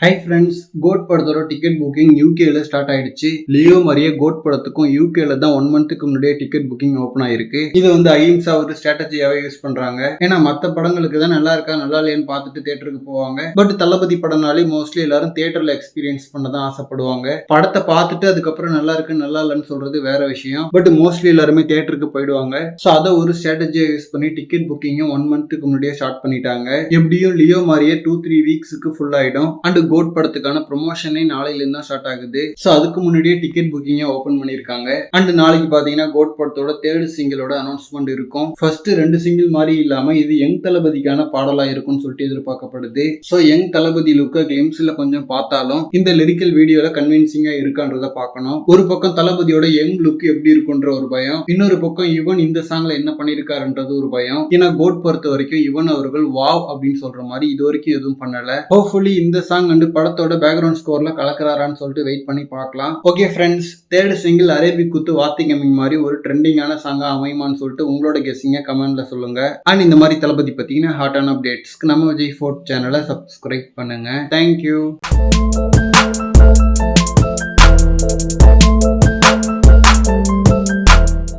Hi friends, code படத்தோட ticket booking யூகேல start ஆயிடுச்சு. லியோ மாதிரியே கோட் படத்துக்கும் யூகேல தான் 1 மந்த்துக்கு முன்னாடியே டிக்கெட் புக்கிங் ஓப்பன் ஆயிருக்கு. இது வந்து அஹிம்சா ஒரு ஸ்ட்ராட்டஜியாவே யூஸ் பண்றாங்க. ஏன்னா மத்த படங்களுக்கு தான் நல்லா இருக்கா நல்லா இல்லையான்னு பார்த்துட்டு தியேட்டருக்கு போவாங்க. பட் தளபதி படம்னாலே மோஸ்ட்லி எல்லாரும் தியேட்டர்ல எக்ஸ்பீரியன்ஸ் பண்ண தான் ஆசைப்படுவாங்க. படத்தை பார்த்துட்டு அதுக்கப்புறம் நல்லா இருக்கு நல்லா இல்லைன்னு சொல்றது வேற விஷயம். பட் மோஸ்ட்லி எல்லாருமே தியேட்டருக்கு போயிடுவாங்க. ஸோ அதை ஒரு ஸ்ட்ராட்டஜியா யூஸ் பண்ணி டிக்கெட் புக்கிங்கும் 1 மந்த்துக்கு முன்னாடியே ஸ்டார்ட் பண்ணிட்டாங்க. எப்படியும் லியோ மாதிரியே 2-3 வீக்ஸுக்கு ஃபுல் ஆயிடும். அண்ட் கோட் படத்துக்கான ப்ரொமோஷனே நாளையில இருந்து தான் ஸ்டார்ட் ஆகுது. சோ அதுக்கு முன்னாடியே டிக்கெட் புக்கிங் ஓபன் பண்ணிருக்காங்க. அண்ட் நாளைக்கு பாத்தீங்கன்னா கோட் படத்தோட 3rd சிங்கிளோட அனௌன்ஸ்மெண்ட் இருக்கும். ஃபர்ஸ்ட் 2 சிங்கிள் மாதிரி இல்லாம இது யங் தளபதிக்கான பாடலா இருக்கும்னு சொல்லிட்டு எதிர்பார்க்கப்படுது. சோ யங் தளபதி லுக்க கிளிம்ஸ்ல கொஞ்சம் பார்த்தாலும் இந்த லிரிக்கல் வீடியோல கன்வின்சிங்கா இருக்கான்றத பார்க்கணும். ஒரு பக்கம் தளபதியோட யங் லுக் எப்படி இருக்குன்ற ஒரு பயம், இன்னொரு பக்கம் இவன் இந்த சாங்ல என்ன பண்ணிருக்காருன்றது ஒரு பயம். ஏன்னா கோட் பொறுத்த வரைக்கும் இவன் அவர்கள் வாவ் அப்படின்னு சொல்ற மாதிரி இது வரைக்கும் எதுவும் பண்ணல. ஹோப்ஃபுல்லி இந்த சாங் வந்து படத்தோட பேக்ரவுண்ட் ஸ்கோர்ல கலக்கிறாரான்னு சொல்லிட்டு வெயிட் பண்ணி பார்க்கலாம். Okay friends, 3rd single Arabic குத்து வார்த்தை கம்மிங் மாதிரி ஒரு ட்ரெண்டிங்கான சாங்கா அமையுமான்னு சொல்லிட்டு உங்களோட கெஸ்ஸிங்க கமெண்ட்ல சொல்லுங்க. அண்ட் இந்த மாதிரி தளபதி பத்தின ஹாட்டான அப்டேட்ஸ்க்கு நம்ம விஜய் ஃபோர்ட் சேனலை சப்ஸ்கிரைப் பண்ணுங்க. தேங்க்யூ.